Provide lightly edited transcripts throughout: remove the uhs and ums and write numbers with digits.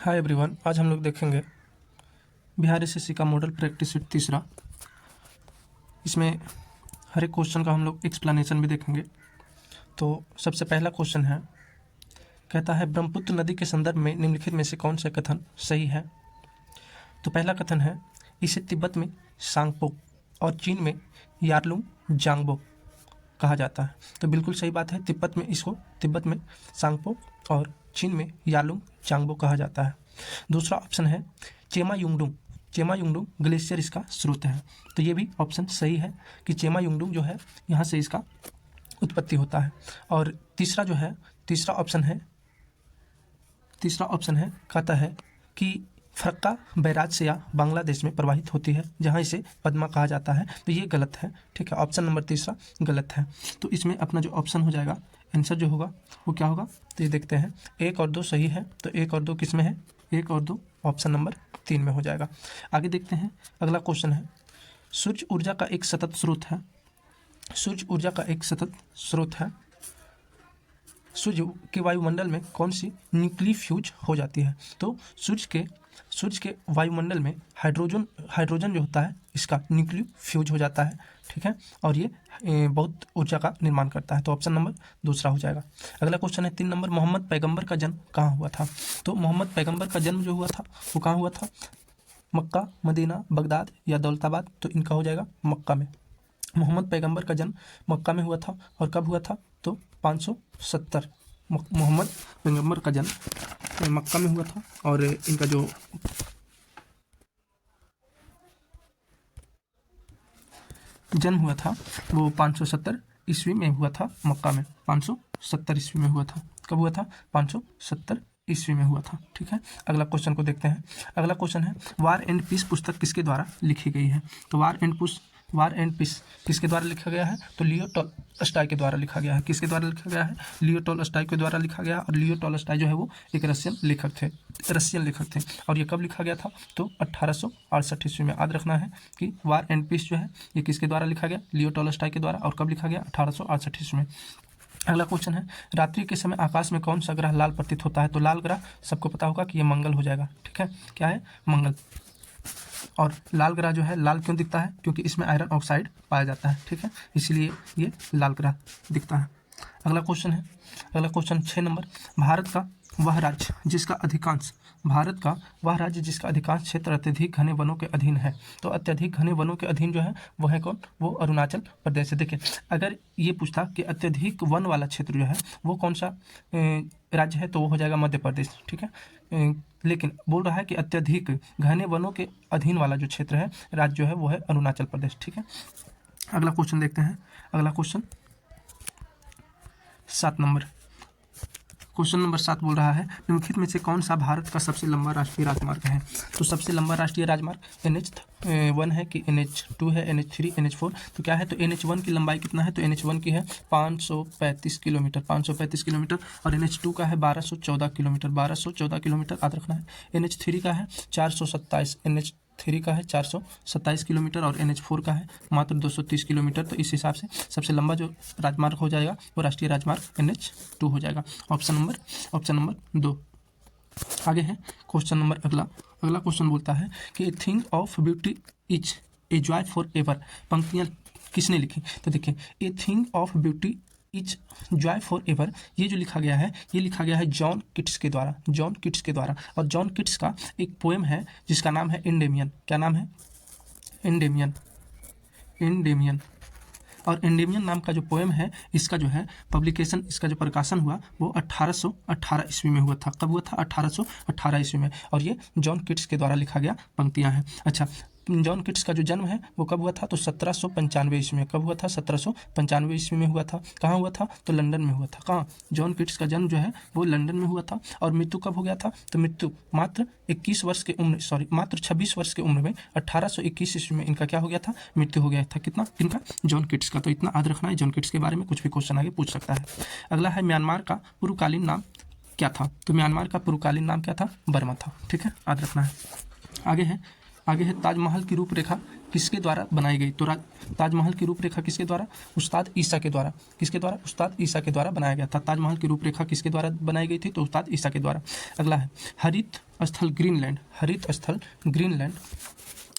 Hi everyone, आज हम लोग देखेंगे बिहार एसएससी का मॉडल प्रैक्टिस सेट तीसरा। इसमें हर एक क्वेश्चन का हम लोग एक्सप्लेनेशन भी देखेंगे। तो सबसे पहला क्वेश्चन है, कहता है ब्रह्मपुत्र नदी के संदर्भ में निम्नलिखित में से कौन सा कथन सही है। तो पहला कथन है, इसे तिब्बत में सांगपो और चीन में यारलुंग जांगबो कहा जाता है। तो बिल्कुल सही बात है, तिब्बत में सांगपो और चीन में यारलुंग जांगबो कहा जाता है। दूसरा ऑप्शन है चेमा युंगडुंग ग्लेशियर इसका स्रोत है। तो ये भी ऑप्शन सही है कि चेमा युंगडुंग जो है यहाँ से इसका उत्पत्ति होता है। और तीसरा ऑप्शन है कहता है कि फरक्का बैराज से या बांग्लादेश में प्रवाहित होती है, जहाँ इसे पद्मा कहा जाता है। तो ये गलत है, ठीक है, ऑप्शन नंबर तीसरा गलत है। तो इसमें अपना जो ऑप्शन हो जाएगा, आंसर जो होगा वो क्या होगा, तो ये देखते हैं, 1 और 2 सही है। तो 1 और 2 किस में है, 1 और 2 ऑप्शन नंबर 3 में हो जाएगा। आगे देखते हैं, अगला क्वेश्चन है, सूर्य ऊर्जा का एक सतत स्रोत है। सूर्य के वायुमंडल में कौन सी न्यूक्ली फ्यूज हो जाती है। तो सूर्य के वायुमंडल में हाइड्रोजन जो होता है इसका न्यूक्लियो फ्यूज हो जाता है, ठीक है, और ये बहुत ऊर्जा का निर्माण करता है। तो ऑप्शन नंबर दूसरा हो जाएगा। अगला क्वेश्चन है 3 नंबर, मोहम्मद पैगंबर का जन्म कहाँ हुआ था। तो मोहम्मद पैगंबर का जन्म जो हुआ था वो कहाँ हुआ था, मक्का, मदीना, बगदाद या दौलताबाद। तो इनका हो जाएगा मक्का में। मोहम्मद पैगंबर का जन्म मक्का में हुआ था। और कब हुआ था, तो 570। मोहम्मद पैगंबर का जन्म मक्का में हुआ था और इनका जो जन्म हुआ था वो 570 ईस्वी में हुआ था, मक्का में 570 ईस्वी में हुआ था। कब हुआ था, 570 ईस्वी में हुआ था, ठीक है। अगला क्वेश्चन को देखते हैं। अगला क्वेश्चन है, वार एंड पीस पुस्तक किसके द्वारा लिखी गई है। तो वार एंड पीस किसके द्वारा लिखा गया है, तो लियो टॉल्स्टॉय के द्वारा लिखा गया है। किसके द्वारा लिखा गया है, लियो टॉल्स्टॉय के द्वारा लिखा गया। और लियो टॉल्स्टॉय जो है वो एक रशियन लेखक थे। और ये कब लिखा गया था, तो 1868 ईस्वी में। याद रखना है कि वार एंड पीस जो है ये किसके द्वारा लिखा गया, लियो टॉल्स्टॉय के द्वारा। और कब लिखा गया, 1868 ईस्वी में। अगला क्वेश्चन है, रात्रि के समय आकाश में कौन सा ग्रह लाल प्रतीत होता है। तो लाल ग्रह सबको पता होगा कि ये मंगल हो जाएगा, ठीक है, क्या है, मंगल। और लाल ग्रह जो है लाल क्यों दिखता है, क्योंकि इसमें आयरन ऑक्साइड पाया जाता है, ठीक है, इसलिए ये लाल ग्रह दिखता है। अगला क्वेश्चन 6 नंबर, भारत का वह राज्य जिसका अधिकांश क्षेत्र अत्यधिक घने वनों के अधीन है। तो अत्यधिक घने वनों के अधीन जो है वो है कौन, वो अरुणाचल प्रदेश है। देखिए, अगर ये पूछता कि अत्यधिक वन वाला क्षेत्र जो है वो कौन सा राज्य है, तो वो हो जाएगा मध्य प्रदेश, ठीक है। लेकिन बोल रहा है कि अत्यधिक घने वनों के अधीन वाला जो क्षेत्र है, राज्य जो है वो है अरुणाचल प्रदेश, ठीक है। अगला क्वेश्चन देखते हैं। अगला क्वेश्चन 7 नंबर, क्वेश्चन नंबर 7 बोल रहा है, निम्नलिखित में से कौन सा भारत का सबसे लंबा राष्ट्रीय राजमार्ग है। तो सबसे लंबा राष्ट्रीय राजमार्ग NH1 है कि NH2 है, NH3, NH4। तो क्या है, तो NH1 की लंबाई कितना है, तो NH1 की है 535 किलोमीटर। और NH2 का है 1214 किलोमीटर, याद रखना है। NH3 का है 427 किलोमीटर और NH4 का है मात्र 230 किलोमीटर। तो इस हिसाब से सबसे लंबा जो राजमार्ग हो जाएगा वो राष्ट्रीय राजमार्ग NH2 हो जाएगा, ऑप्शन नंबर 2। आगे है क्वेश्चन नंबर अगला क्वेश्चन बोलता है कि a thing of beauty is a joy for ever, पंक्तियाँ किसने लिखी। तो देखिए, a thing of beauty is Joy for ever, ये जो लिखा गया है जॉन किट्स के द्वारा। और जॉन किट्स का एक पोएम है जिसका नाम है एंडेमियन। क्या नाम है, एंडेमियन। और एंडेमियन नाम का जो पोएम है, इसका जो है पब्लिकेशन, इसका जो प्रकाशन हुआ वो 1818 ईस्वी में हुआ था। कब हुआ था, 1818 ईस्वी में। और ये जॉन किट्स के द्वारा लिखा गया पंक्तियाँ हैं। अच्छा, जॉन किट्स का जो जन्म है वो कब हुआ था, तो 1795 ईस्वी में। कब हुआ था, 1795 ईस्वी में हुआ था। कहाँ हुआ था, तो लंदन में हुआ था। कहाँ, जॉन किट्स का जन्म जो है वो लंदन में हुआ था। और मृत्यु कब हो गया था, तो मृत्यु मात्र 26 वर्ष के उम्र में 1821 ईस्वी में इनका क्या हो गया था, मृत्यु हो गया था। कितना, इनका, जॉन किट्स का। तो इतना याद रखना है, जॉन किट्स के बारे में कुछ भी क्वेश्चन आगे पूछ सकता है। अगला है, म्यांमार का पूर्वकालीन नाम क्या था। तो म्यांमार का पूर्वकालीन नाम क्या था, बर्मा था, ठीक है, याद रखना है। आगे है ताजमहल की रूपरेखा किसके द्वारा बनाई गई? तो ताजमहल की रूपरेखा किसके द्वारा? उस्ताद ईसा के द्वारा। किसके द्वारा? उस्ताद ईसा के द्वारा बनाया गया था। ताजमहल की रूपरेखा किसके द्वारा बनाई गई थी? तो उस्ताद ईसा के द्वारा। अगला है हरित स्थल ग्रीनलैंड। हरित स्थल ग्रीनलैंड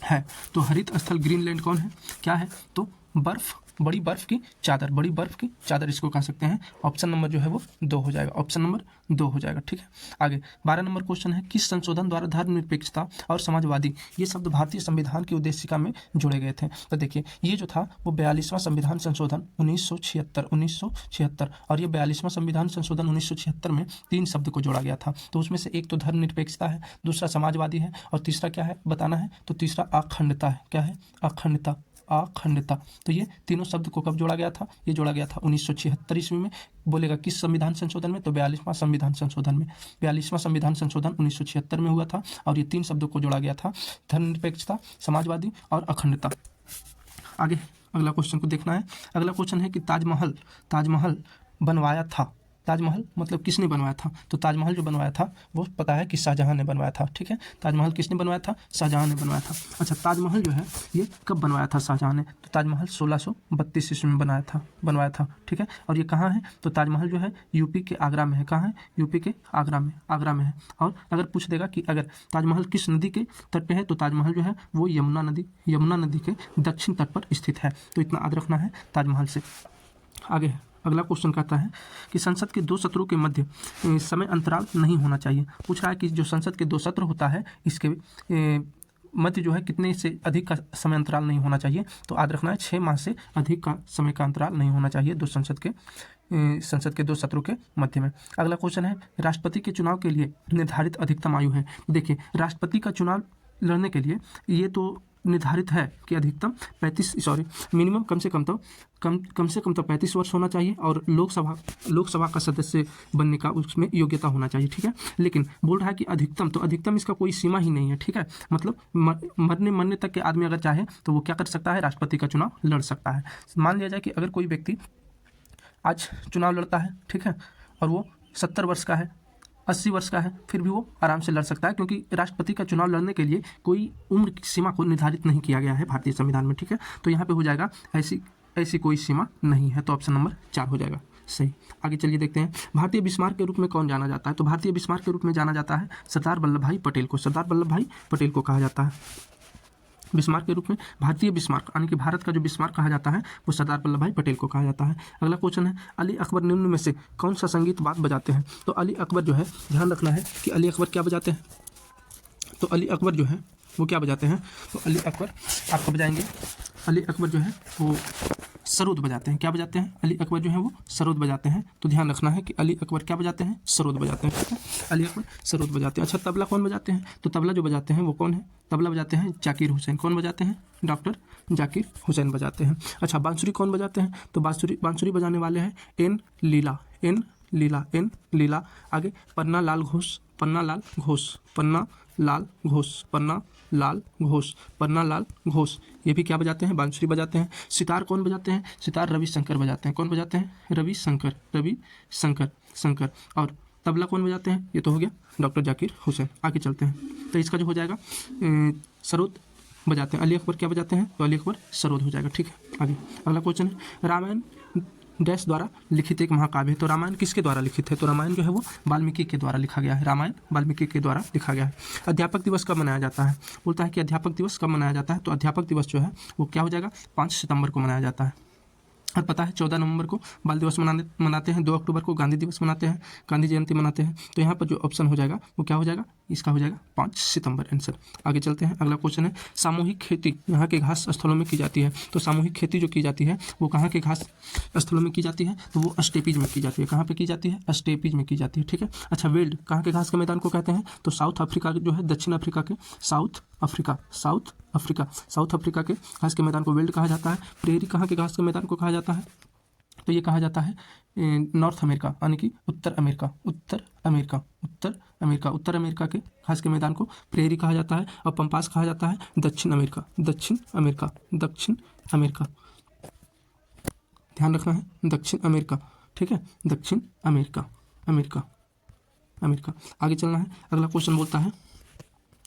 है, तो हरित स्थल ग्रीनलैंड कौन है? क्या है? तो बर्फ, बड़ी बर्फ की चादर, बड़ी बर्फ की चादर इसको कह सकते हैं। ऑप्शन नंबर जो है वो 2 हो जाएगा, ऑप्शन नंबर 2 हो जाएगा। ठीक है, आगे 12 नंबर क्वेश्चन है, किस संशोधन द्वारा धर्मनिरपेक्षता और समाजवादी ये शब्द भारतीय संविधान की उद्देशिका में जोड़े गए थे? तो देखिए ये जो था वो 42वां संविधान संशोधन 1976 और ये 42वां संविधान संशोधन 1976 में 3 शब्द को जोड़ा गया था। तो उसमें से एक तो धर्मनिरपेक्षता है, दूसरा समाजवादी है और तीसरा क्या है बताना है? तो तीसरा अखंडता है। क्या है? अखंडता, अखंडता। तो ये तीनों शब्द को कब जोड़ा गया था? ये जोड़ा गया था 1976 ईस्वी में। बोलेगा किस संविधान संशोधन में? तो 42वां संविधान संशोधन में। 42वां संविधान संशोधन 1976 में हुआ था और ये 3 शब्दों को जोड़ा गया था, धर्मनिरपेक्षता, समाजवादी और अखंडता। आगे अगला क्वेश्चन को देखना है। अगला क्वेश्चन है कि ताजमहल बनवाया था। ताजमहल मतलब किसने बनवाया था? तो ताजमहल जो बनवाया था वो पता है कि शाहजहां ने बनवाया था। ठीक है, ताजमहल किसने बनवाया था? शाहजहां ने बनवाया था। अच्छा, ताजमहल जो है ये कब बनवाया था शाहजहां ने? तो ताजमहल 1632 ईस्वी में बनवाया था। ठीक है, और ये कहाँ है? तो ताजमहल जो है यूपी के आगरा में है। कहाँ है? यूपी के आगरा में है। और अगर पूछ देगा कि अगर ताजमहल किस नदी के तट पे है, तो ताजमहल जो है वो यमुना नदी के दक्षिण तट पर स्थित है। तो इतना याद रखना है ताजमहल से। आगे अगला क्वेश्चन कहता है कि संसद के 2 सत्रों के मध्य समय अंतराल नहीं होना चाहिए। पूछ रहा है कि जो संसद के 2 सत्र होता है इसके मध्य जो है कितने से अधिक का समय अंतराल नहीं होना चाहिए? तो याद रखना है 6 माह से अधिक का समय का अंतराल नहीं होना चाहिए संसद के 2 सत्रों के मध्य में। अगला क्वेश्चन है राष्ट्रपति के चुनाव के लिए निर्धारित अधिकतम आयु है। देखिए राष्ट्रपति का चुनाव लड़ने के लिए ये तो निर्धारित है कि अधिकतम मिनिमम कम से कम तो 35 वर्ष होना चाहिए और लोकसभा का सदस्य बनने का उसमें योग्यता होना चाहिए। ठीक है, लेकिन बोल रहा है कि अधिकतम इसका कोई सीमा ही नहीं है। ठीक है, मतलब मरने तक के आदमी अगर चाहे तो वो क्या कर सकता है? राष्ट्रपति का चुनाव लड़ सकता है। मान लिया जाए कि अगर कोई व्यक्ति आज चुनाव लड़ता है, ठीक है, और वो 70 वर्ष का है, 80 वर्ष का है, फिर भी वो आराम से लड़ सकता है, क्योंकि राष्ट्रपति का चुनाव लड़ने के लिए कोई उम्र की सीमा को निर्धारित नहीं किया गया है भारतीय संविधान में। ठीक है, तो यहाँ पे हो जाएगा ऐसी कोई सीमा नहीं है, तो ऑप्शन नंबर 4 हो जाएगा सही। आगे चलिए देखते हैं, भारतीय बिस्मार्क के रूप में कौन जाना जाता है? तो भारतीय बिस्मार्क के रूप में जाना जाता है सरदार वल्लभ भाई पटेल को। सरदार वल्लभ भाई पटेल को कहा जाता है बिस्मार्क के रूप में। भारतीय बिस्मार्क यानी कि भारत का जो बिस्मार्क कहा जाता है वो सरदार वल्लभ भाई पटेल को कहा जाता है। अगला क्वेश्चन है, अली अकबर निम्न में से कौन सा संगीत वाद्य बजाते हैं? तो अली अकबर जो है, ध्यान रखना है कि अली अकबर क्या बजाते हैं? तो अली अकबर जो है वो क्या बजाते हैं? तो अली अकबर आपको बजाएंगे, अली अकबर जो है वो सरोद बजाते हैं। क्या बजाते हैं? अली अकबर जो है वो सरोद बजाते हैं। तो ध्यान रखना है कि अली अकबर क्या बजाते हैं? सरोद बजाते हैं। ठीक है, अली अकबर सरोद बजाते हैं। अच्छा, तबला कौन बजाते हैं? तो तबला जो बजाते हैं वो कौन है? तबला बजाते हैं जाकिर हुसैन। कौन बजाते हैं? डॉक्टर जाकिर हुसैन बजाते हैं। अच्छा, बांसुरी कौन बजाते हैं? तो बांसुरी बजाने वाले हैं एन लीला। आगे पन्ना लाल घोष, ये भी क्या बजाते हैं? बांसुरी बजाते हैं। सितार कौन बजाते हैं? सितार रविशंकर बजाते हैं। कौन बजाते हैं? रविशंकर। और तबला कौन बजाते हैं? ये तो हो गया डॉक्टर जाकिर हुसैन। आगे चलते हैं, तो इसका जो हो जाएगा सरोद बजाते हैं। अली अकबर क्या बजाते हैं? तो अली अकबर सरोद हो जाएगा। ठीक है, आगे अगला क्वेश्चन है, रामायण डैश द्वारा लिखित एक महाकाव्य है। तो रामायण किसके द्वारा लिखित है? तो रामायण जो है वो वाल्मीकि के द्वारा लिखा गया है। रामायण वाल्मीकि के द्वारा लिखा गया है। अध्यापक दिवस कब मनाया जाता है? बोलता है कि अध्यापक दिवस कब मनाया जाता है? तो अध्यापक दिवस जो है वो क्या हो जाएगा? 5 सितंबर को मनाया जाता है। और पता है 14 नवंबर को बाल दिवस मनाते हैं, 2 अक्टूबर को गांधी दिवस मनाते हैं, गांधी जयंती मनाते हैं। तो यहाँ पर जो ऑप्शन हो जाएगा वो क्या हो जाएगा? इसका हो जाएगा 5 सितंबर आंसर। आगे चलते हैं, अगला क्वेश्चन है, सामूहिक खेती यहाँ के घास स्थलों में की जाती है। तो सामूहिक खेती जो की जाती है वो कहाँ के घास स्थलों में की जाती है? तो वो स्टेपीज में की जाती है। कहाँ पे की जाती है? स्टेपीज में की जाती है। ठीक है, अच्छा, वेल्ड कहाँ के घास के मैदान को कहते हैं? तो साउथ अफ्रीका जो है, दक्षिण अफ्रीका के साउथ अफ्रीका के घास के मैदान को वेल्ड कहा जाता है। प्रेरी कहाँ के घास के मैदान को कहा जाता है? तो ये कहा जाता है नॉर्थ अमेरिका यानी कि उत्तर अमेरिका के घास के मैदान को प्रेरी कहा जाता है। और पंपास कहा जाता है दक्षिण अमेरिका। ध्यान रखना है, दक्षिण अमेरिका। ठीक है, दक्षिण अमेरिका। आगे चलना है, अगला क्वेश्चन बोलता है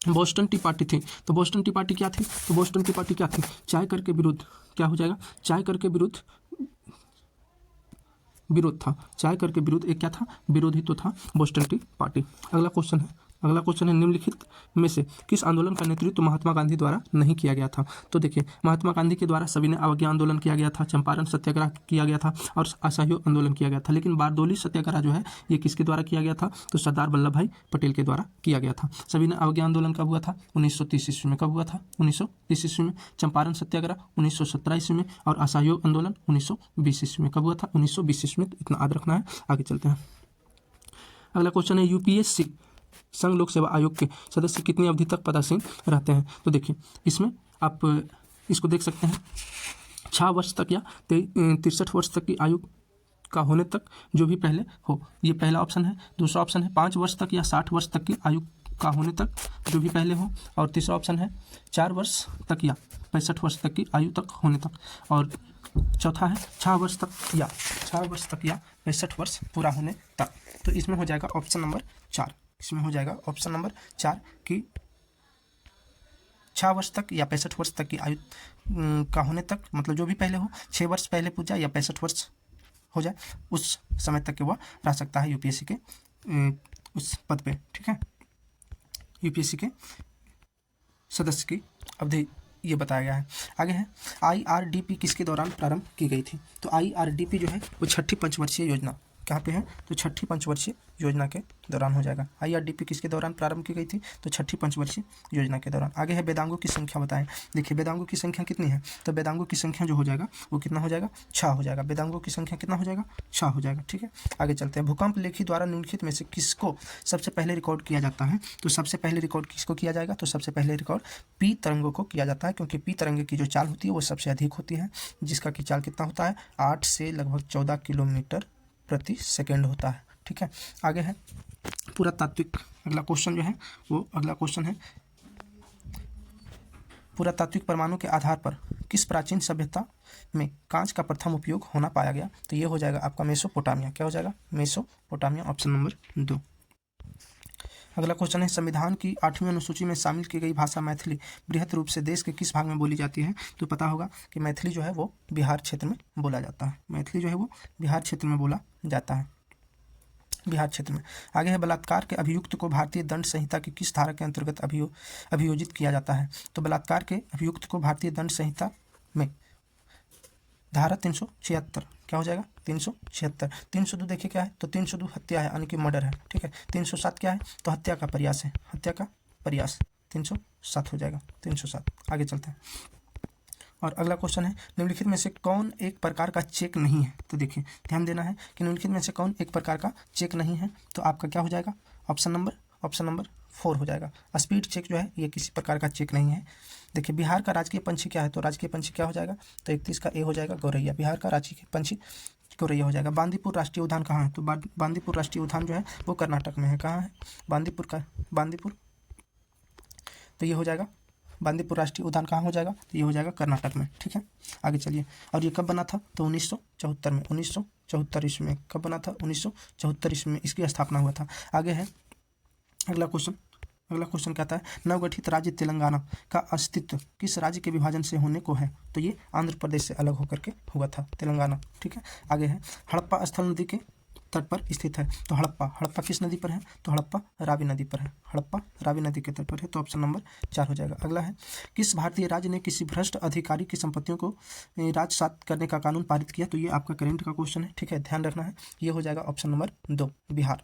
बोस्टन टी पार्टी थी, तो बोस्टन टी पार्टी क्या थी, तो बोस्टन टी पार्टी क्या थी, चाय कर के विरुद्ध, क्या हो जाएगा, चाय कर के विरुद्ध विरोध था, चाय कर के विरुद्ध एक क्या था, विरोधी तो था बोस्टन टी पार्टी। अगला क्वेश्चन है, अगला क्वेश्चन है निम्नलिखित में से किस आंदोलन का नेतृत्व महात्मा गांधी द्वारा नहीं किया गया था। तो देखिए महात्मा गांधी के द्वारा सविनय अवज्ञा आंदोलन किया गया था, चंपारण सत्याग्रह किया गया था और असहयोग आंदोलन किया गया था। लेकिन बारदोली सत्याग्रह जो है ये किसके द्वारा किया गया था, तो सरदार वल्लभ भाई पटेल के द्वारा किया गया था। सविनय अवज्ञा आंदोलन कब हुआ था, 1930 ईस्वी में। कब हुआ था, 1930 ईस्वी में। चंपारण सत्याग्रह 1917 ईस्वी में और असहयोग आंदोलन 1920 ईस्वी में। कब हुआ था, 1920 ईस्वी में। इतना याद रखना है। आगे चलते हैं। अगला क्वेश्चन है यूपीएससी संघ लोक सेवा आयोग के सदस्य कितनी अवधि तक पदासीन रहते हैं। तो देखिए इसमें आप इसको देख सकते हैं 6 वर्ष तक या 63 वर्ष तक की आयु का होने तक, जो भी पहले हो। ये पहला ऑप्शन है। दूसरा ऑप्शन है 5 वर्ष तक या 60 वर्ष तक की आयु का होने तक, जो भी पहले हो। और तीसरा ऑप्शन है 4 वर्ष तक या 65 वर्ष तक की आयु तक होने तक। और चौथा है 6 वर्ष तक या 65 वर्ष पूरा होने तक। तो इसमें हो जाएगा ऑप्शन नंबर 4। इसमें हो जाएगा ऑप्शन नंबर 4 कि 6 वर्ष तक या 65 वर्ष तक की आयु का होने तक, मतलब जो भी पहले हो, 6 वर्ष पहले पूछ जाए या 65 वर्ष हो जाए, उस समय तक के वह रह सकता है यूपीएससी के उस पद पे। ठीक है, यूपीएससी के सदस्य की अवधि ये बताया गया है। आगे है आईआरडीपी किसके दौरान प्रारंभ की गई थी। तो आईआरडीपी जो है वो छठी पंचवर्षीय योजना कहाँ पे है, तो छठी पंचवर्षीय योजना के दौरान हो जाएगा। आईआरडीपी किसके दौरान प्रारंभ की गई थी, तो छठी पंचवर्षीय योजना के दौरान। आगे है वेदांगों की संख्या बताएं। देखिए वेदांगों की संख्या कितनी है, तो वेदांगों की संख्या जो हो जाएगा वो कितना हो जाएगा, 6 हो जाएगा। वेदांगों की संख्या कितना हो जाएगा, 6 हो जाएगा। ठीक है, आगे चलते हैं। भूकंप लेखी द्वारा निम्नलिखित में से किसको सबसे पहले रिकॉर्ड किया जाता है। तो सबसे पहले रिकॉर्ड किसको किया जाएगा, तो सबसे पहले रिकॉर्ड पी तरंगों को किया जाता है, क्योंकि पी तरंग की जो चाल होती है वो सबसे अधिक होती है, जिसका की चाल कितना होता है, 8 से लगभग 14 किलोमीटर प्रति सेकेंड होता है। ठीक है, आगे है पुरातात्विक। अगला क्वेश्चन जो है वो अगला क्वेश्चन है पुरातात्विक प्रमाणों के आधार पर किस प्राचीन सभ्यता में कांच का प्रथम उपयोग होना पाया गया। तो ये हो जाएगा आपका मेसोपोटामिया। क्या हो जाएगा, मेसोपोटामिया, ऑप्शन नंबर 2। अगला क्वेश्चन है संविधान की 8वीं अनुसूची में शामिल की गई भाषा मैथिली बृहत रूप से देश के किस भाग में बोली जाती है। तो पता होगा कि मैथिली जो है वो बिहार क्षेत्र में बोला जाता है। मैथिली जो है वो बिहार क्षेत्र में बोला जाता है, बिहार क्षेत्र में। आगे है बलात्कार के अभियुक्त को भारतीय दंड संहिता की किस धारा के अंतर्गत अभियोजित किया जाता है। तो बलात्कार के अभियुक्त को भारतीय दंड संहिता में धारा 376, क्या हो जाएगा, 376। 302 देखिए क्या है, तो 302 हत्या है, यानी कि मर्डर है। ठीक है, 307 क्या है, तो हत्या का प्रयास है, हत्या का प्रयास। 307 हो जाएगा, 307। आगे चलते हैं। और अगला क्वेश्चन है निम्नलिखित में से कौन एक प्रकार का चेक नहीं है। तो देखिए ध्यान देना है कि निम्नलिखित में से कौन एक प्रकार का चेक नहीं है। तो आपका क्या हो जाएगा, ऑप्शन नंबर 4 हो जाएगा। स्पीड चेक जो है ये किसी प्रकार का चेक नहीं है। देखिए बिहार का राजकीय पंछी क्या है, तो राजकीय पंछी क्या हो जाएगा, तो 31 का ए हो जाएगा, गौरैया। बिहार का राजकीय पंछी गौरैया हो जाएगा। बांदीपुर राष्ट्रीय उद्यान कहाँ है, तो बांदीपुर राष्ट्रीय उद्यान जो है वो कर्नाटक में है। कहाँ है, बांदीपुर, तो ये हो जाएगा बांदीपुर राष्ट्रीय उद्यान कहाँ हो जाएगा, तो ये हो जाएगा कर्नाटक में। ठीक है, आगे चलिए। और ये कब बना था, तो 1974 में, 1974 ईस्वी में। कब बना था, 1974 ईस्वी में इसकी स्थापना हुआ था। आगे है अगला क्वेश्चन कहता है नवगठित राज्य तेलंगाना का अस्तित्व किस राज्य के विभाजन से होने को है। तो ये आंध्र प्रदेश से अलग होकर के हुआ था तेलंगाना। ठीक है, आगे है हड़प्पा स्थल नदी के तट पर स्थित है। तो हड़प्पा किस नदी पर है, तो हड़प्पा रावी नदी पर है। हड़प्पा रावी नदी के तट पर है, तो ऑप्शन नंबर 4 हो जाएगा। अगला है किस भारतीय राज्य ने किसी भ्रष्ट अधिकारी की संपत्तियों को राजसात करने का कानून पारित किया। तो ये आपका करंट का क्वेश्चन है। ठीक है, ध्यान रखना है। ये हो जाएगा ऑप्शन नंबर 2, बिहार।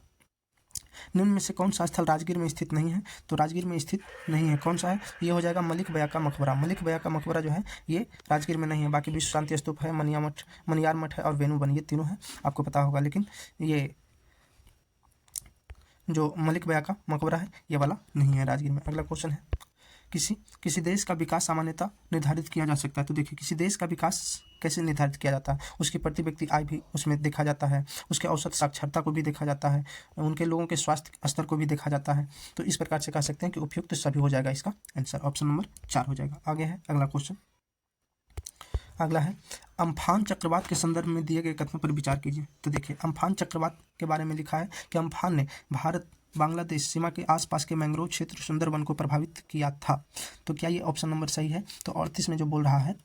निम्न में से कौन सा स्थल राजगीर में स्थित नहीं है। तो राजगीर में स्थित नहीं है, कौन सा है, ये हो जाएगा मलिक बया का मकबरा। मलिक बया का मकबरा जो है ये राजगीर में नहीं है। बाकी विश्व शांति स्तूप है, मनियार मठ है और वेणुवन, ये तीनों है, आपको पता होगा। लेकिन ये जो मलिक बया का मकबरा है ये वाला नहीं है राजगीर में। अगला क्वेश्चन है किसी देश का विकास सामान्यतः निर्धारित किया जा सकता है। तो देखिए किसी देश का विकास कैसे निर्धारित किया जाता है, उसकी प्रति व्यक्ति आय भी उसमें देखा जाता है, उसके औसत साक्षरता को भी देखा जाता है, उनके लोगों के स्वास्थ्य स्तर को भी देखा जाता है। तो इस प्रकार से कह सकते हैं कि उपयुक्त सभी हो जाएगा इसका आंसर, ऑप्शन नंबर 4 हो जाएगा। आगे है अगला क्वेश्चन। अगला है अम्फान चक्रवात के संदर्भ में दिए गए कथनों पर विचार कीजिए। तो देखिए अम्फान चक्रवात के बारे में लिखा है कि अम्फान ने भारत बांग्लादेश सीमा के आसपास के मैंग्रोव क्षेत्र सुंदरवन को प्रभावित किया था? तो क्या ये ऑप्शन नंबर सही है? तो 38 में जो बोल रहा है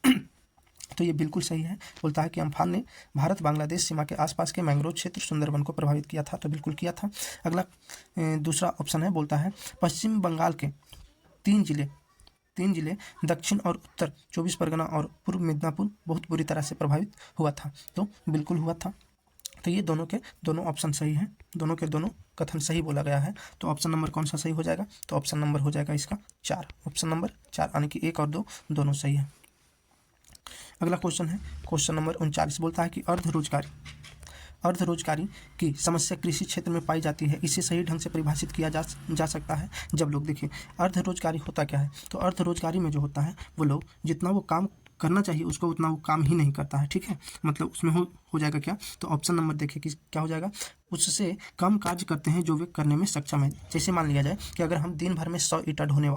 तो ये बिल्कुल सही है। बोलता है कि अम्फान ने भारत बांग्लादेश सीमा के आसपास के मैंग्रोव क्षेत्र सुंदरवन को प्रभावित किया था, तो बिल्कुल किया था। अगला दूसरा ऑप्शन है, बोलता है पश्चिम बंगाल के तीन जिले दक्षिण और उत्तर 24 परगना और पूर्व मिदनापुर बहुत बुरी तरह से प्रभावित हुआ था, तो बिल्कुल हुआ था। तो ये दोनों के दोनों ऑप्शन सही हैं, दोनों के दोनों कथन सही बोला गया है। तो ऑप्शन नंबर कौन सा सही हो जाएगा? तो ऑप्शन नंबर हो जाएगा इसका 4, ऑप्शन नंबर 4, यानी कि 1 और 2 दोनों सही है। अगला क्वेश्चन है क्वेश्चन नंबर 39। बोलता है कि अर्धरोजगारी की समस्या कृषि क्षेत्र में पाई जाती है, इसे सही ढंग से परिभाषित किया जा सकता है जब लोग, देखिए अर्धरोजगारी होता क्या है? तो अर्धरोजगारी में जो होता है वो लोग जितना वो काम करना चाहिए उसको उतना वो काम ही नहीं करता है, ठीक है। मतलब उसमें हो जाएगा क्या? तो ऑप्शन नंबर देखिए कि क्या हो जाएगा, उससे कम कार्य करते हैं जो वे करने में सक्षम है। जैसे मान लिया जाए कि अगर हम दिन भर में 100 ईंटा ढोने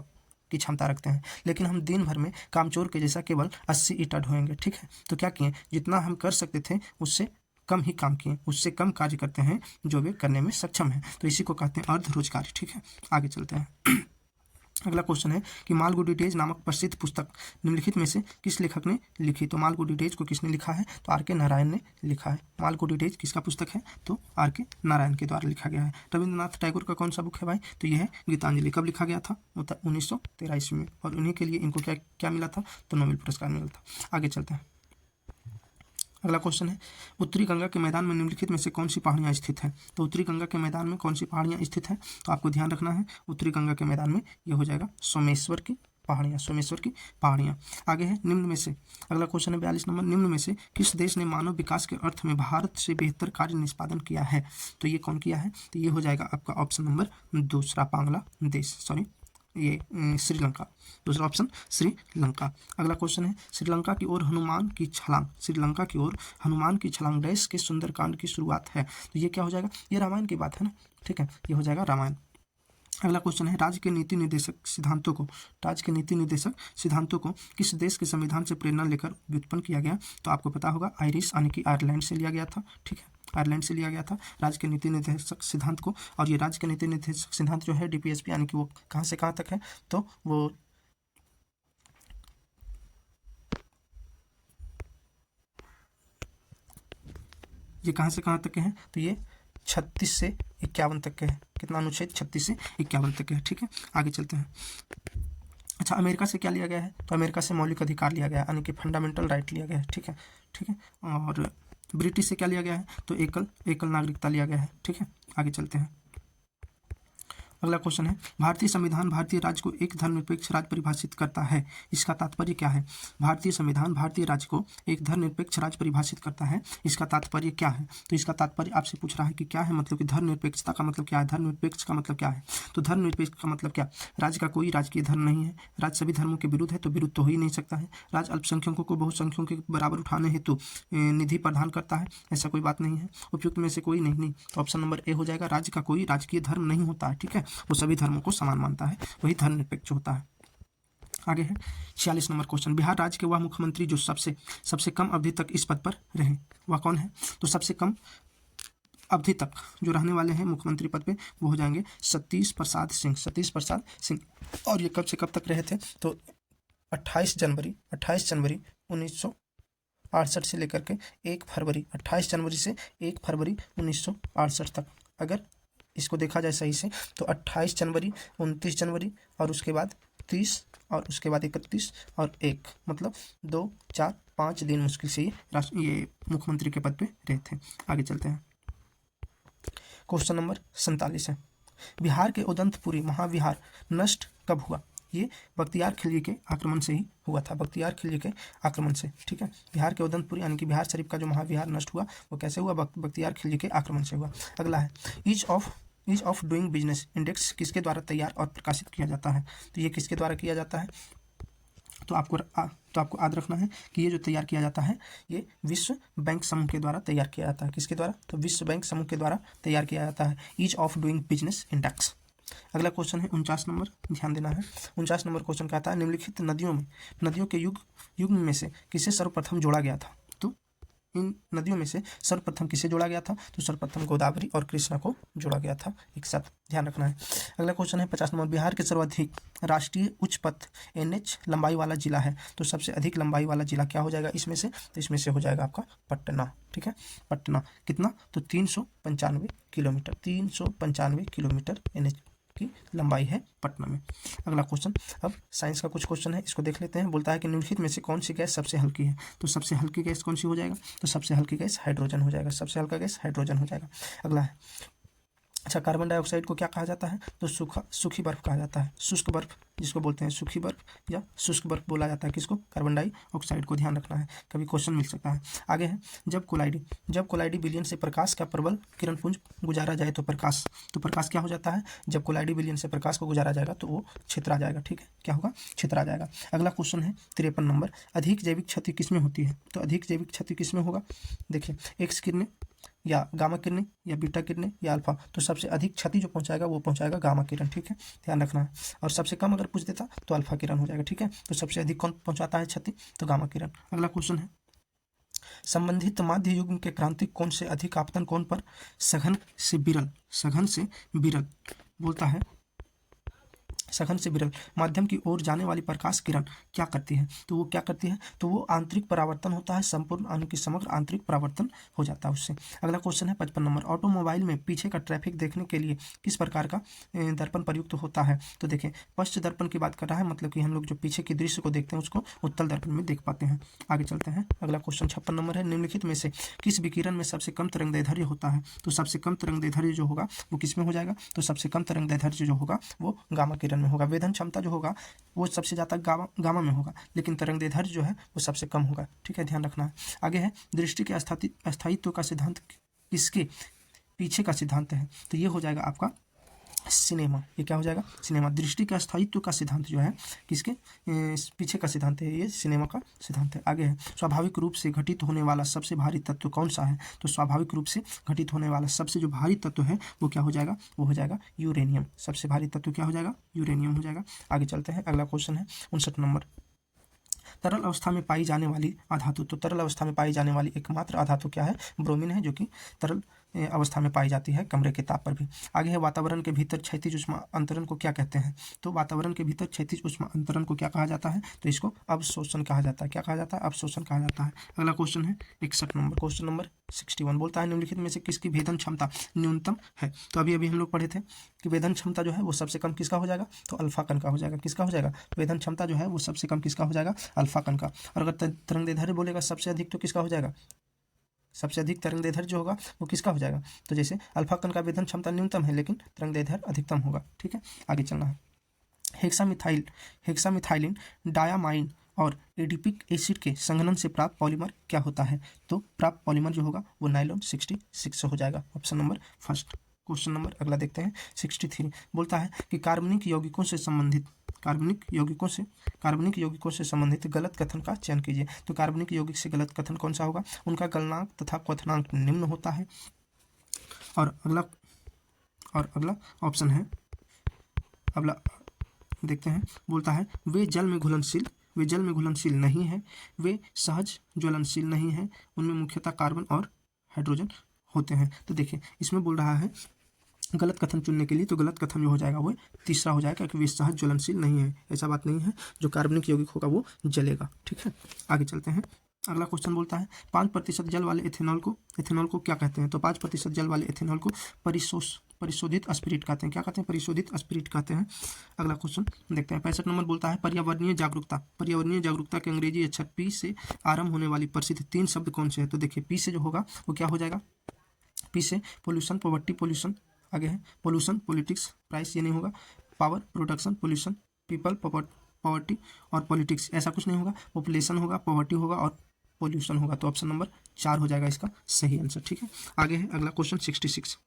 की क्षमता रखते हैं, लेकिन हम दिन भर में कामचोर के जैसा केवल 80 ईंटा ढोएंगे, ठीक है। तो क्या किए, जितना हम कर सकते थे उससे कम ही काम किए, उससे कम कार्य करते हैं जो वे करने में सक्षम है, तो इसी को कहते हैं अर्धरोजगारी, ठीक है। आगे चलते हैं। अगला क्वेश्चन है कि मालगुडी डेज नामक प्रसिद्ध पुस्तक निम्नलिखित में से किस लेखक ने लिखी? तो मालगुडी डेज को किसने लिखा है? तो आर के नारायण ने लिखा है। मालगुडी डेज किसका पुस्तक है? तो आर के नारायण के द्वारा लिखा गया है। रविंद्रनाथ टैगोर का कौन सा बुक है भाई? तो यह है गीतांजलि। कब लिखा गया था? 1913 ईस्वी में, और उन्हीं के लिए इनको क्या मिला था? तो नोबेल पुरस्कार मिला था। आगे चलते हैं। अगला क्वेश्चन है उत्तरी गंगा के मैदान में निम्नलिखित में से कौन सी पहाड़ियाँ स्थित है? तो उत्तरी गंगा के मैदान में कौन सी पहाड़ियाँ स्थित है? तो आपको ध्यान रखना है उत्तरी गंगा के मैदान में ये हो जाएगा सोमेश्वर की पहाड़ियाँ। आगे है निम्न में से, अगला क्वेश्चन है 42 नंबर, निम्न में से किस देश ने मानव विकास के अर्थ में भारत से बेहतर कार्य निष्पादन किया है? तो ये कौन किया है? तो ये हो जाएगा आपका ऑप्शन नंबर दूसरा, बांग्लादेश, ये श्रीलंका, दूसरा ऑप्शन श्रीलंका। अगला क्वेश्चन है श्रीलंका की ओर हनुमान की छलांग डैश के सुंदरकांड की शुरुआत है? तो ये क्या हो जाएगा? ये रामायण की बात है ना, ठीक है, ये हो जाएगा रामायण। अगला क्वेश्चन है राज्य के नीति निर्देशक सिद्धांतों को किस देश के संविधान से प्रेरणा लेकर व्युत्पन्न किया गया? तो आपको पता होगा आयरिश यानी कि आयरलैंड से लिया गया था, ठीक है, आयरलैंड से लिया गया था राज्य के नीति निर्देशक सिद्धांत को। और ये राज्य के नीति निर्देशक सिद्धांत जो है डीपीएसपी यानी कि वो कहाँ से कहाँ तक है? तो वो ये कहाँ से कहाँ तक के हैं? तो ये 36 से 51 तक के हैं। कितना अनुच्छेद? 36 से 51 तक के हैं, ठीक है। आगे चलते हैं। अच्छा, अमेरिका से क्या लिया गया है? तो अमेरिका से मौलिक अधिकार लिया गया है, यानी कि फंडामेंटल राइट लिया गया है, ठीक है। और ब्रिटिश से क्या लिया गया है? तो एकल नागरिकता लिया गया है, ठीक है। आगे चलते हैं। अगला क्वेश्चन है भारतीय संविधान भारतीय राज्य को एक धर्मनिरपेक्ष राज्य परिभाषित करता है, इसका तात्पर्य क्या है? भारतीय संविधान भारतीय राज्य को एक धर्मनिरपेक्ष राज्य परिभाषित करता है, इसका तात्पर्य क्या है? तो इसका तात्पर्य आपसे पूछ रहा है कि क्या है, मतलब कि धर्मनिरपेक्षता का मतलब क्या है, धर्मनिरपेक्ष का मतलब क्या है? तो धर्मनिरपेक्ष का मतलब क्या? राज्य का कोई राजकीय धर्म नहीं है, राज्य सभी धर्मों के विरुद्ध है तो विरुद्ध तो हो ही नहीं सकता है, राज्य अल्पसंख्यकों को बहुसंख्यकों के बराबर उठाने हेतु निधि प्रदान करता है, ऐसा कोई बात नहीं है, उपयुक्त में से कोई नहीं। तो ऑप्शन नंबर ए हो जाएगा, राज्य का कोई राजकीय धर्म नहीं होता है, ठीक है, वो सभी धर्मों को समान मानता है, वही धर्मनिरपेक्ष होता है। आगे है 46 नंबर क्वेश्चन, बिहार राज्य के वह मुख्यमंत्री जो सबसे कम अवधि तक इस पद पर रहे, वह कौन है? तो सबसे कम अवधि तक जो रहने वाले हैं मुख्यमंत्री पद पे वो हो जाएंगे सतीश प्रसाद सिंह। और ये कब से कब तक रहे थे? तो 28 जनवरी 1968 से लेकर के 1 फरवरी 1968 तक। अगर इसको देखा जाए सही से तो 28 जनवरी 29 जनवरी और उसके बाद 30 और उसके बाद 31 और 1, मतलब 2 4 5 दिन मुश्किल से ये मुख्यमंत्री के पद पे रहे थे। आगे चलते हैं। क्वेश्चन नंबर 47 है, बिहार के उदंतपुरी महाविहार नष्ट कब हुआ? ये बख्तियार खिलजी के आक्रमण से ही हुआ था, बख्तियार खिलजी के आक्रमण से, ठीक है। बिहार के उदंतपुरी यानी कि बिहार शरीफ का जो महाविहार नष्ट हुआ वो कैसे हुआ? बख्तियार खिलजी के आक्रमण से हुआ। अगला है ease of doing business index किसके द्वारा तैयार और प्रकाशित किया जाता है? तो ये किसके द्वारा किया जाता है? तो आपको याद रखना है कि ये जो तैयार किया जाता है ये विश्व बैंक समूह के द्वारा तैयार किया जाता है। किसके द्वारा? तो विश्व बैंक समूह के द्वारा तैयार किया जाता है ease of doing business index. अगला क्वेश्चन है 49 नंबर, ध्यान देना है। 49 नंबर क्वेश्चन कहता है निम्नलिखित नदियों के युग में से किसे सर्वप्रथम जोड़ा गया था? तो इन नदियों में से सर्वप्रथम किसे जोड़ा गया था? तो सर्वप्रथम गोदावरी और कृष्णा को जोड़ा गया था एक साथ, ध्यान रखना है। अगला क्वेश्चन है 50 नंबर, बिहार के सर्वाधिक राष्ट्रीय उच्च पथ NH लंबाई वाला जिला है, तो सबसे अधिक लंबाई वाला जिला क्या हो जाएगा इसमें से? तो इसमें से हो जाएगा आपका पटना, ठीक है, पटना। कितना? तो 395 किलोमीटर, 395 किलोमीटर NH की लंबाई है पटना में। अगला क्वेश्चन, अब साइंस का कुछ क्वेश्चन है, इसको देख लेते हैं। बोलता है कि निम्नलिखित में से कौन सी गैस सबसे हल्की है? तो सबसे हल्की गैस कौन सी हो जाएगा? तो सबसे हल्की गैस हाइड्रोजन हो जाएगा, सबसे हल्का गैस हाइड्रोजन हो जाएगा। अगला है, अच्छा, कार्बन डाइऑक्साइड को क्या कहा जाता है? तो सूखी बर्फ कहा जाता है, शुष्क बर्फ जिसको बोलते हैं सूखी बर्फ या शुष्क बर्फ बोला जाता है। किसको? कार्बन डाइऑक्साइड को, ध्यान रखना है, कभी क्वेश्चन मिल सकता है। आगे है, जब कोलाइडी बिलियन से प्रकाश का प्रबल किरणपुंज गुजारा जाए तो प्रकाश क्या हो जाता है? जब कोलाइडी बिलियन से प्रकाश को गुजारा जाएगा तो वो छितरा जाएगा, ठीक है, क्या होगा? छितरा जाएगा। अगला क्वेश्चन है 53 नंबर, अधिक जैविक क्षति किसमें होती है? तो अधिक जैविक क्षति किसमें होगा? देखिए, एक्स किरणें या गामा किरणें या बीटा किरणें या अल्फा, तो सबसे अधिक क्षति जो पहुंचाएगा वो पहुंचाएगा गामा किरण, ठीक है, ध्यान रखना है। और सबसे कम अगर पूछ देता तो अल्फा किरण हो जाएगा, ठीक है। तो सबसे अधिक कौन पहुंचाता है क्षति? तो गामा किरण। अगला क्वेश्चन है, संबंधित माध्य युग के क्रांतिक कौन से अधिक आपतन कोण पर सघन से विरल बोलता है? सघन से विरल माध्यम की ओर जाने वाली प्रकाश किरण क्या करती है? तो वो क्या करती है? तो वो आंतरिक परावर्तन होता है, संपूर्ण अणु की समग्र आंतरिक परावर्तन हो जाता है उससे। अगला क्वेश्चन है 55 नंबर, ऑटोमोबाइल में पीछे का ट्रैफिक देखने के लिए किस प्रकार का दर्पण प्रयुक्त होता है? तो देखें, पश्च दर्पण की बात कर रहा है, मतलब कि हम लोग जो पीछे के दृश्य को देखते हैं उसको उत्तल दर्पण में देख पाते हैं। आगे चलते हैं, अगला क्वेश्चन 56 नंबर है, निम्नलिखित में से किस विकिरण में सबसे कम तरंगदैर्ध्य होता है? तो सबसे कम तरंगदैर्ध्य जो होगा वो किस में हो जाएगा? तो सबसे कम तरंगदैर्ध्य जो होगा वो गामा किरण में होगा। वेधन क्षमता जो होगा वो सबसे ज़्यादा गामा में होगा, लेकिन तरंगदैर्ध्य जो है वो सबसे कम होगा, ठीक है, ध्यान रखना है। आगे है, दृष्टि के अस्थायित्व का सिद्धांत किसके पीछे का सिद्धांत है? तो ये हो जाएगा आपका सिनेमा। ये क्या हो जाएगा? सिनेमा। दृष्टि के अस्थायित्व का सिद्धांत जो है किसके पीछे का सिद्धांत है? ये सिनेमा का सिद्धांत है। आगे है, स्वाभाविक रूप से घटित होने वाला सबसे भारी तत्व कौन सा है? तो स्वाभाविक रूप से घटित होने वाला सबसे जो भारी तत्व है वो क्या हो जाएगा? वो हो जाएगा यूरेनियम। सबसे भारी तत्व क्या हो जाएगा? यूरेनियम हो जाएगा। आगे चलते हैं, अगला क्वेश्चन है 59 नंबर, तरल अवस्था में पाई जाने वाली अधातु। तो तरल अवस्था में पाई जाने वाली एकमात्र अधातु क्या है? ब्रोमीन है, जो कि तरल अवस्था में पाई जाती है कमरे के ताप पर भी। आगे है, वातावरण के भीतर क्षैतिज ऊष्मा अंतरण को क्या कहते हैं? तो वातावरण के भीतर क्षैतिज ऊष्मा अंतरण को क्या कहा जाता है? तो इसको अवशोषण कहा जाता है। क्या कहा जाता है? अवशोषण कहा जाता है। अगला क्वेश्चन है 61 नंबर, क्वेश्चन नंबर 61 बोलता है, निम्नलिखित में से किसकी भेदन क्षमता न्यूनतम है? तो अभी हम लोग पढ़े थे कि वेधन क्षमता जो है वो सबसे कम किसका हो जाएगा? तो अल्फा कण का हो जाएगा। किसका हो जाएगा? वेधन क्षमता जो है वो सबसे कम किसका हो जाएगा? अल्फा कण का। और अगर तरंगदैर्ध्य बोलेगा सबसे अधिक, तो किसका हो जाएगा? सबसे अधिक तरंगदैर्ध्य जो होगा वो किसका हो जाएगा? तो जैसे अल्फा कण का वेधन क्षमता न्यूनतम है लेकिन तरंगदैर्ध्य अधिकतम होगा, ठीक है। आगे चलना है, हेक्सामिथाइलिन डायामाइन और एडिपिक एसिड के संघनन से प्राप्त पॉलीमर क्या होता है? तो प्राप्त पॉलीमर जो होगा वो नाइलॉन 66 हो जाएगा, option number first. Question number अगला देखते हैं 63, बोलता है कि कार्बनिक यौगिकों से संबंधित गलत कथन का चयन कीजिए। तो कार्बनिक यौगिक से गलत कथन कौन सा होगा? उनका गलनांक तथा क्वथनांक निम्न होता है। और अगला ऑप्शन है, अगला देखते हैं, बोलता है वे जल में घुलनशील नहीं है, वे सहज ज्वलनशील नहीं है, उनमें मुख्यतः कार्बन और हाइड्रोजन होते हैं। तो देखिए, इसमें बोल रहा है गलत कथन चुनने के लिए, तो गलत कथन जो हो जाएगा वो तीसरा हो जाएगा कि वे सहज ज्वलनशील नहीं है। ऐसा बात नहीं है, जो कार्बनिक यौगिक होगा वो जलेगा, ठीक है। आगे चलते हैं, अगला क्वेश्चन बोलता है 5% जल वाले एथेनॉल को क्या कहते हैं? तो 5% जल वाले एथेनॉल को परिशोधित स्पिरिट कहते हैं। क्या कहते हैं? परिशोधित स्पिरिट कहते हैं। अगला क्वेश्चन देखते हैं 65 नंबर, बोलता है पर्यावरणीय जागरूकता के अंग्रेजी अक्षर पी से आरंभ होने वाली प्रसिद्ध 3 शब्द कौन से हैं? तो देखिए, पी से जो होगा वो क्या हो जाएगा? पी से पोल्यूशन, पॉवर्टी, पोल्यूशन। आगे है पोल्यूशन, पॉलिटिक्स, प्राइस ये नहीं होगा, power, production, pollution, people, poverty और पॉलिटिक्स, ऐसा कुछ नहीं होगा, पॉपुलेशन होगा, पॉवर्टी होगा और पोल्यूशन होगा। तो ऑप्शन नंबर 4 हो जाएगा इसका सही आंसर, ठीक है। आगे है अगला क्वेश्चन 66,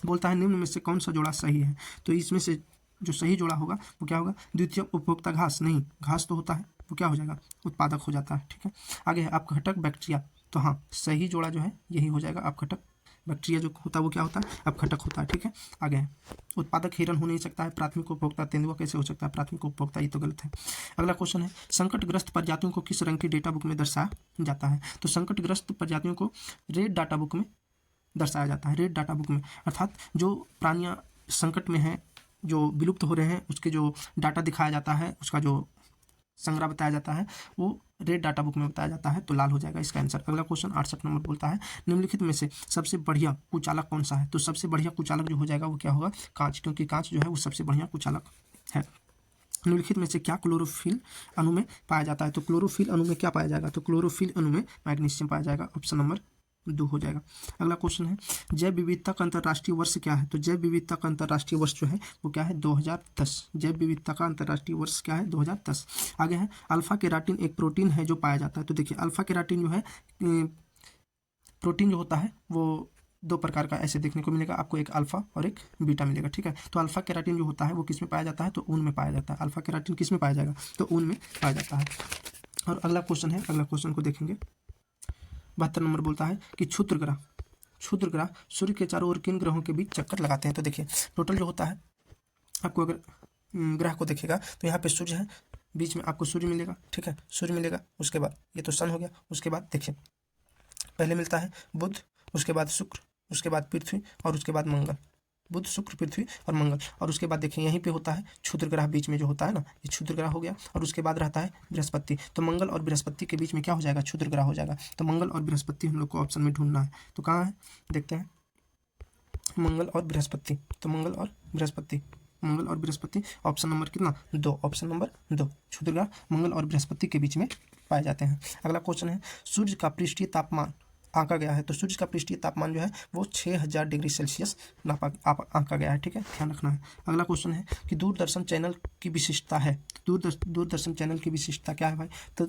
बोलता है निम्न में से कौन सा जोड़ा सही है? तो इसमें से जो सही जोड़ा होगा वो क्या होगा? द्वितीय उपभोक्ता घास, नहीं, घास तो होता है, वो क्या हो जाएगा? उत्पादक हो जाता है, ठीक है। आगे है अपघटक बैक्टीरिया, तो हाँ, सही जोड़ा जो है यही हो जाएगा अपघटक बैक्टीरिया जो होता है वो क्या होता है, अपघटक होता है। ठीक है, आगे है उत्पादक हिरन हो नहीं सकता है, प्राथमिक उपभोक्ता तेंदुआ कैसे हो सकता है, प्राथमिक उपभोक्ता, ये तो गलत है। अगला क्वेश्चन है संकटग्रस्त प्रजातियों को किस रंग की डेटा बुक में दर्शाया जाता है, तो संकटग्रस्त प्रजातियों को रेड डाटा बुक में दर्शाया जाता है, रेड डाटा बुक में, अर्थात जो प्राणियाँ संकट में हैं, जो विलुप्त हो रहे हैं, उसके जो डाटा दिखाया जाता है, उसका जो संग्रह बताया जाता है, वो रेड डाटा बुक में बताया जाता है, तो लाल हो जाएगा इसका आंसर। अगला क्वेश्चन 68 नंबर बोलता है निम्नलिखित में से सबसे बढ़िया कुचालक कौन सा है, तो सबसे बढ़िया कुचालक जो हो जाएगा वो क्या होगा, कांच, क्योंकि कांच जो है वो सबसे बढ़िया कुचालक है। निम्नलिखित में से क्या क्लोरोफिल अणु में पाया जाता है, तो क्लोरोफिल अणु में क्या पाया जाएगा, तो क्लोरोफिल अणु में मैग्नीशियम पाया जाएगा, ऑप्शन नंबर 2 हो जाएगा। अगला क्वेश्चन है जैव विविधता का अंतर्राष्ट्रीय वर्ष क्या है, तो जैव विविधता का अंतर्राष्ट्रीय वर्ष जो है वो क्या है, 2010। जैव विविधता का अंतर्राष्ट्रीय वर्ष क्या है, 2010। आगे है अल्फा केराटिन एक प्रोटीन है जो पाया जाता है, तो देखिए अल्फा केराटिन जो है प्रोटीन जो होता है वो 2 प्रकार का ऐसे देखने को मिलेगा आपको, एक अल्फा और एक बीटा मिलेगा। ठीक है, तो अल्फा केराटिन जो होता है वो किस में पाया जाता है, तो ऊन में पाया जाता है। अल्फा केराटिन किस में पाया जाएगा, तो ऊन में पाया जाता है। और अगला क्वेश्चन है, अगला क्वेश्चन को देखेंगे 72 नंबर बोलता है कि क्षुद्र ग्रह सूर्य के चारों ओर किन ग्रहों के बीच चक्कर लगाते हैं, तो देखिए टोटल जो होता है आपको अगर ग्रह को देखेगा तो यहाँ पे सूर्य है, बीच में आपको सूर्य मिलेगा। ठीक है, सूर्य मिलेगा, उसके बाद ये तो सन हो गया, उसके बाद देखिए पहले मिलता है बुध, उसके बाद शुक्र, उसके बाद पृथ्वी और उसके बाद मंगल, बुध शुक्र पृथ्वी और मंगल, और उसके बाद देखिए यहीं पे होता है क्षुद्र ग्रह बीच में जो होता है ना, ये क्षुद्र ग्रह हो गया, और उसके बाद रहता है बृहस्पति, तो मंगल और बृहस्पति के बीच में क्या हो जाएगा, क्षुद्र ग्रह हो जाएगा। तो मंगल और बृहस्पति हम लोग को ऑप्शन में ढूंढना है, तो कहाँ है देखते हैं, मंगल और बृहस्पति, तो मंगल और बृहस्पति, मंगल और बृहस्पति, ऑप्शन नंबर कितना 2, ऑप्शन नंबर 2, क्षुद्र ग्रह मंगल और बृहस्पति के बीच में पाए जाते हैं। अगला क्वेश्चन है सूर्य का पृष्ठीय तापमान आंका गया है, तो सूर्य का पृष्ठीय तापमान जो है वो 6000 डिग्री सेल्सियस आंका गया है। ठीक है, ध्यान रखना है। अगला क्वेश्चन है कि दूरदर्शन चैनल की विशिष्टता है, दूरदर्शन चैनल की विशिष्टता क्या है भाई, तो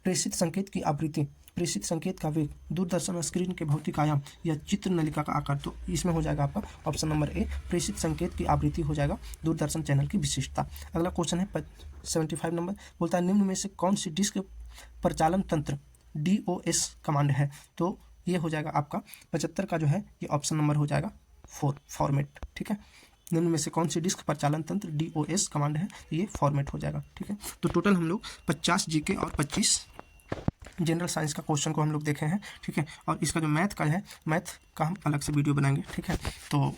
प्रेषित संकेत की आवृत्ति, प्रेषित संकेत का वेग, दूरदर्शन स्क्रीन के भौतिक आयाम या चित्र नलिका का आकार, तो इसमें हो जाएगा आपका ऑप्शन नंबर ए, प्रेषित संकेत की आवृत्ति हो जाएगा दूरदर्शन चैनल की विशिष्टता। अगला क्वेश्चन है 75 नंबर बोलता है निम्न में से कौन सी डिस्क परिचालन तंत्र DOS कमांड है, तो ये हो जाएगा आपका 75 का जो है ये ऑप्शन नंबर हो जाएगा 4 फॉर्मेट। ठीक है, निम्न में से कौन सी डिस्क परिचालन तंत्र DOS कमांड है, ये फॉर्मेट हो जाएगा। ठीक है, तो टोटल हम लोग 50 GK और 25 जनरल साइंस का क्वेश्चन को हम लोग देखे हैं। ठीक है, और इसका जो मैथ का है, मैथ का हम अलग से वीडियो बनाएंगे। ठीक है, तो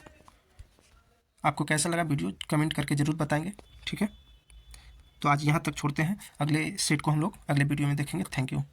आपको कैसा लगा वीडियो कमेंट करके ज़रूर बताएंगे। ठीक है, तो आज यहाँ तक छोड़ते हैं, अगले सेट को हम लोग अगले वीडियो में देखेंगे। Thank you.